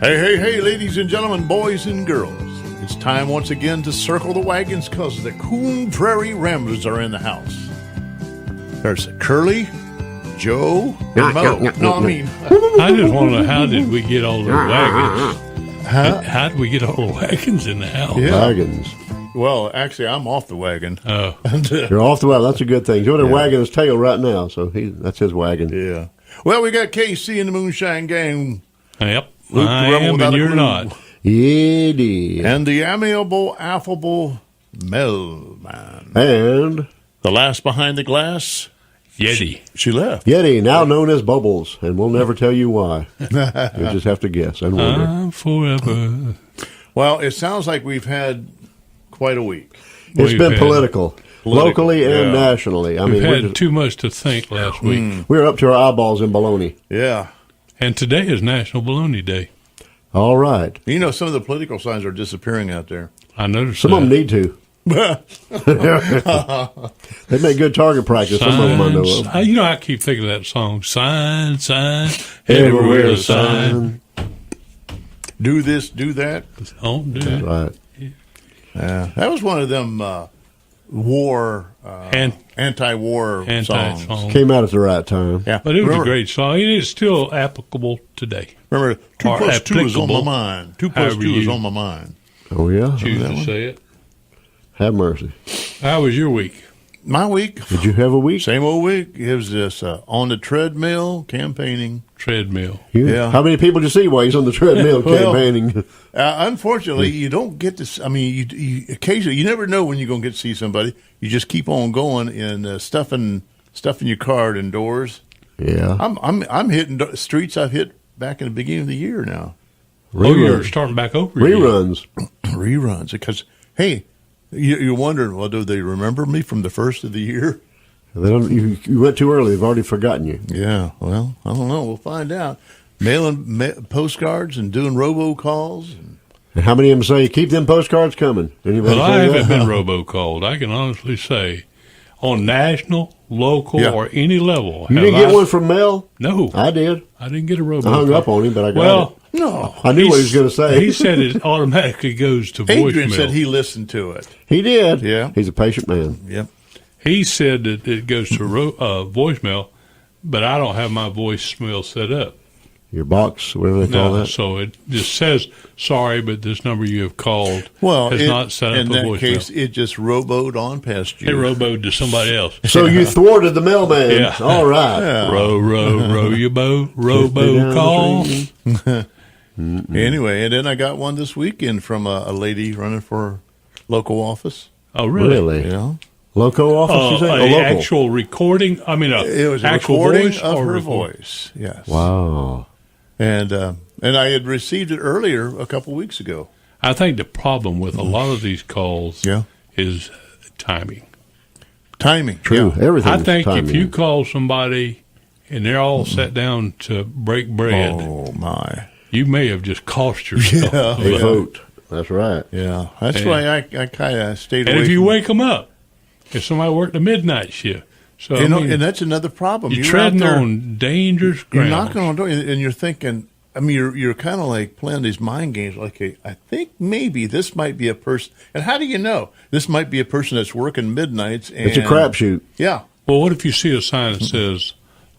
Hey, ladies and gentlemen, boys and girls. It's time once again to circle the wagons because the Coon Prairie Ramblers are in the house. There's Curly, Joe, and Mo. I just want to know, how did we get all the wagons? How did we get all the wagons in the house? Yeah. Wagons. Well, actually, I'm off the wagon. Oh. You're off the wagon. That's a good thing. He's wagging his tail right now, so that's his wagon. Yeah. Well, we got KC and the Moonshine Gang. Yep. Luke I the Rebel am, without and a you're clue. not. Yeah, dear. And the amiable, affable Melman. And The last behind the glass, Yeti. she left. Yeti, now known as Bubbles, and we'll never tell you why. You'll just have to guess and wonder. I'm forever. Well, it sounds like we've had quite a week. It's We've been had- political, locally and yeah. nationally. I We've mean, had too much to think last week. we're up to our eyeballs in baloney. Yeah. And today is National Bologna Day. All right. You know, some of the political signs are disappearing out there. I noticed Some that. of them need to. They make good target practice. Some of them I know Signs. of. You know, I keep thinking of that song, Sign, everywhere a sign. Do this, do that. Don't do it. Right. That was one of them war, anti-war songs. Anti-song. Came out at the right time. Yeah. But it was remember, a great song. It is still applicable today. Remember, 2 Or plus 2 is on my applicable, mind. 2 plus however 2 is you on my mind. Oh, yeah? Choose that to one? say it. Have mercy. How was your week? My week, Did you have a week? same old week. It was this on the treadmill campaigning. Treadmill. Yeah. How many people did you see while he's on the treadmill Well, campaigning? Unfortunately, you don't get to. I mean, you occasionally you never know when you're going to get to see somebody. You just keep on going and stuffing your card indoors. Yeah. I'm hitting streets I've hit back in the beginning of the year now. Oh, you're starting back over again. Reruns. Reruns because hey, you're wondering, well, do they remember me from the first of the year? They don't, you went too early. They've already forgotten you. Yeah, well, I don't know. We'll find out. Mailing postcards and doing robocalls. And how many of them say, keep them postcards coming? Anybody Well, say I that? haven't been robocalled. I can honestly say, on national, local, Yeah. or any level. You have didn't get I- one from Mel? No, I did. I didn't get a robocall. I hung up on him, but I got Well, it. No, I knew what he was going to say. He said it automatically goes to Adrian voicemail. said he listened to it. He did. Yeah. He's a patient man. Yep. He said that it goes to voicemail, but I don't have my voicemail set up. Your box, whatever they call No, that. so it just says, sorry, but this number you have called Well, has not set up in a that voicemail. case, it just roboed on past you. It roboed to somebody else. So you thwarted the mailman. Yeah. All right. Yeah. Row your boat, robo call. Anyway, and then I got one this weekend from a lady running for local office. Oh, really? Really? You know, Loco office, you say? A local. actual recording? I mean, it was a actual recording voice of or her record? voice. Yes. Wow. And I had received it earlier a couple weeks ago. I think the problem with a lot of these calls Yeah. is timing. Timing. True. Yeah. Everything. I think if you call somebody and they're all sat down to break bread, Oh my. you may have just cost yourself. Yeah. They Yeah. vote. That's right. Yeah. That's Yeah. why I kind of stayed And away. if you from, wake them up, if somebody worked a midnight shift, so you I know, mean, and that's another problem. you're You're treading out there, on dangerous You're ground. knocking on the door, and you're thinking. I mean, you're kind of like playing these mind games. Like, hey, I think maybe this might be a person. And how do you know this might be a person that's working midnights? And, It's a crapshoot. Yeah. Well, what if you see a sign that says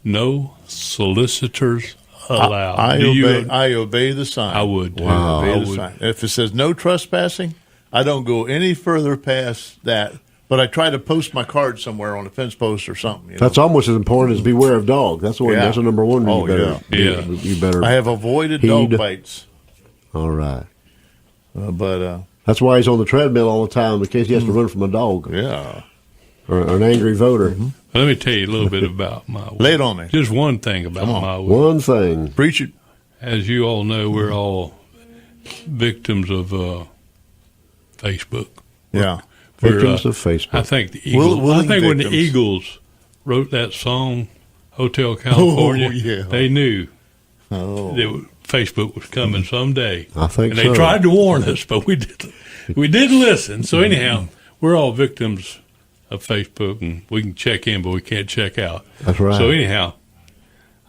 "No solicitors allowed"? I obey the sign. I would. too. Wow. Obey I the would. sign. If it says no trespassing, I don't go any further past that. But I try to post my card somewhere on a fence post or something. You know? That's almost as important as beware of dog. That's the one. Yeah. That's the number one. Oh, yeah. You better. I have avoided dog Heed. bites. All right. But That's why he's on the treadmill all the time in case he has to run from a dog yeah, or an angry voter. Let me tell you a little bit about my week. lay it on me. Just one thing about Come on. my week. One thing. Preach it. As you all know, we're all victims of Facebook. Yeah. Victims of Facebook. I think the Eagles. Willing I think when the victims. Eagles wrote that song, Hotel California, Oh, yeah. they knew Oh. that Facebook was coming someday. I think and so. they tried to warn us, but we didn't listen. So anyhow, we're all victims of Facebook, and we can check in, but we can't check out. That's right. So anyhow,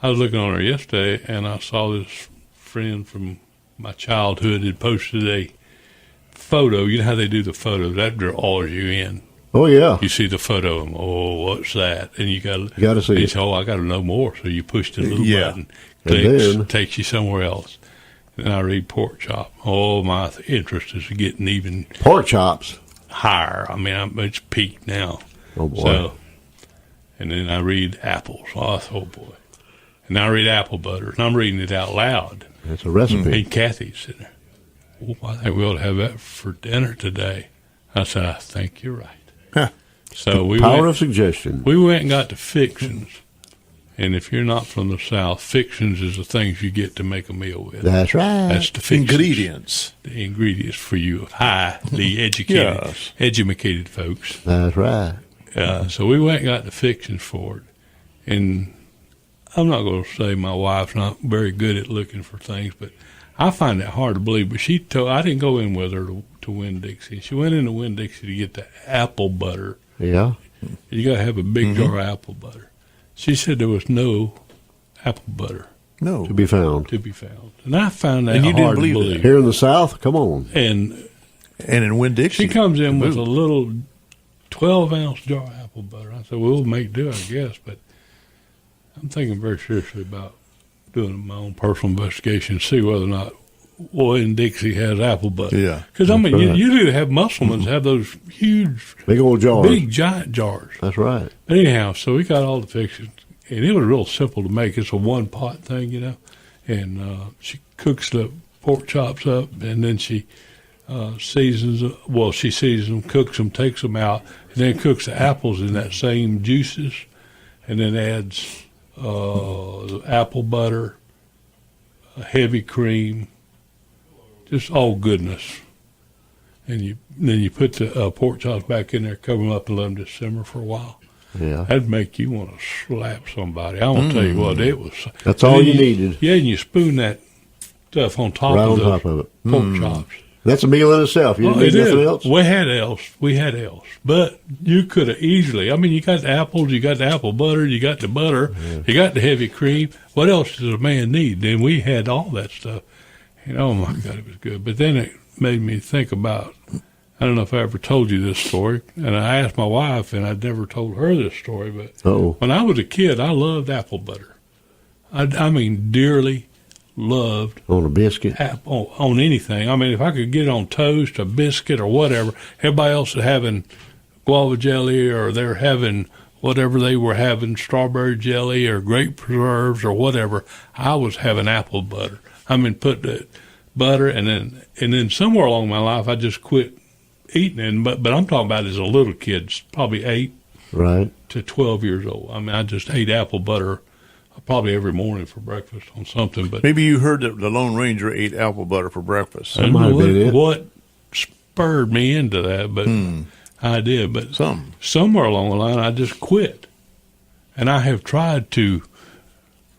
I was looking on her yesterday, and I saw this friend from my childhood had posted a photo. You know how they do the photos? That draws you in. Oh, yeah. You see the photo, and what's that? And you got to see it. I got to know more. So you push the little button, takes you somewhere else. And I read pork chop. Oh, my interest is getting even pork chops higher. I mean, it's peaked now. Oh boy! So, and then I read apples. Oh boy! And I read apple butter, and I'm reading it out loud. That's a recipe. And Kathy's sitting there. Oh, I think we ought to have that for dinner today. I said, I think you're right. So we power of suggestion. We went and got the fixins. And if you're not from the South, fixins is the things you get to make a meal with. That's right. That's the fixins. Ingredients. The ingredients for you highly educated folks. That's right. So we went and got the fixins for it. And I'm not going to say my wife's not very good at looking for things, but I find it hard to believe. But she told, I didn't go in with her to Winn-Dixie. She went into Winn-Dixie to get the apple butter. Yeah. You got to have a big jar of apple butter. She said there was no apple butter. No. To be found. And I found that and you hard didn't to believe. Here in the South? Come on. And in Winn-Dixie. She comes in with a little 12-ounce jar of apple butter. I said, well, we'll make do, I guess. But I'm thinking very seriously about doing my own personal investigation to see whether or not Winn-Dixie has apple butter. Yeah. Because, I mean, usually they have Musselmans have those huge, big old jars. Big, giant jars. That's right. But anyhow, so we got all the fixings. And it was real simple to make. It's a one-pot thing, you know. And she cooks the pork chops up, and then she seasons them, cooks them, takes them out, and then cooks the apples in that same juices, and then adds the apple butter, heavy cream, just all goodness. And then you put the pork chops back in there, cover them up, and let them just simmer for a while. Yeah. That'd make you want to slap somebody. I won't tell you what, it was. That's all you needed. Yeah, and you spoon that stuff on top of it. Pork chops. That's a meal in itself. You didn't need nothing else? We had else. But you could have easily, I mean, you got the apples, you got the apple butter, you got the butter, you got the heavy cream. What else does a man need? And we had all that stuff. And oh, my God, it was good. But then it made me think about, I don't know if I ever told you this story, and I asked my wife, and I'd never told her this story, but when I was a kid, I loved apple butter. I mean, dearly loved. On a biscuit? On anything. I mean, if I could get it on toast, a biscuit, or whatever, everybody else is having guava jelly, or they're having whatever they were having, strawberry jelly, or grape preserves, or whatever. I was having apple butter. I mean, put the butter, and then somewhere along my life, I just quit eating it. But I'm talking about as a little kid, probably 8 to 12 years old. I mean, I just ate apple butter probably every morning for breakfast on something. But maybe you heard that the Lone Ranger ate apple butter for breakfast. I don't know what spurred me into that, but I did. But somewhere along the line, I just quit. And I have tried to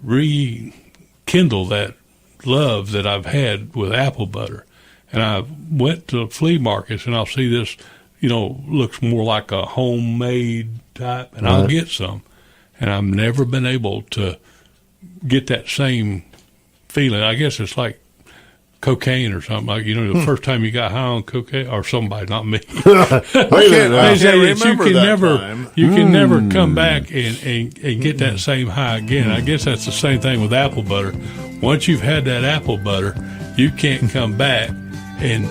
rekindle that love that I've had with apple butter. And I went to flea markets, and I'll see this, looks more like a homemade type, and I'll get some. And I've never been able to get that same feeling. I guess it's like cocaine or something. Like, the first time you got high on cocaine, or somebody, not me. I can't remember time. You can never come back and get that same high again. I guess that's the same thing with apple butter. Once you've had that apple butter, you can't come back and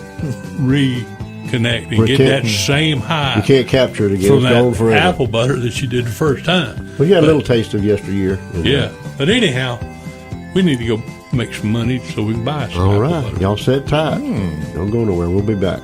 reconnect and get that same high. You can't capture it again. From that apple butter that you did the first time. Well, you had a little taste of yesteryear. Yeah. But anyhow, we need to go make some money so we can buy some apple butter. Y'all sit tight. Don't go nowhere. We'll be back.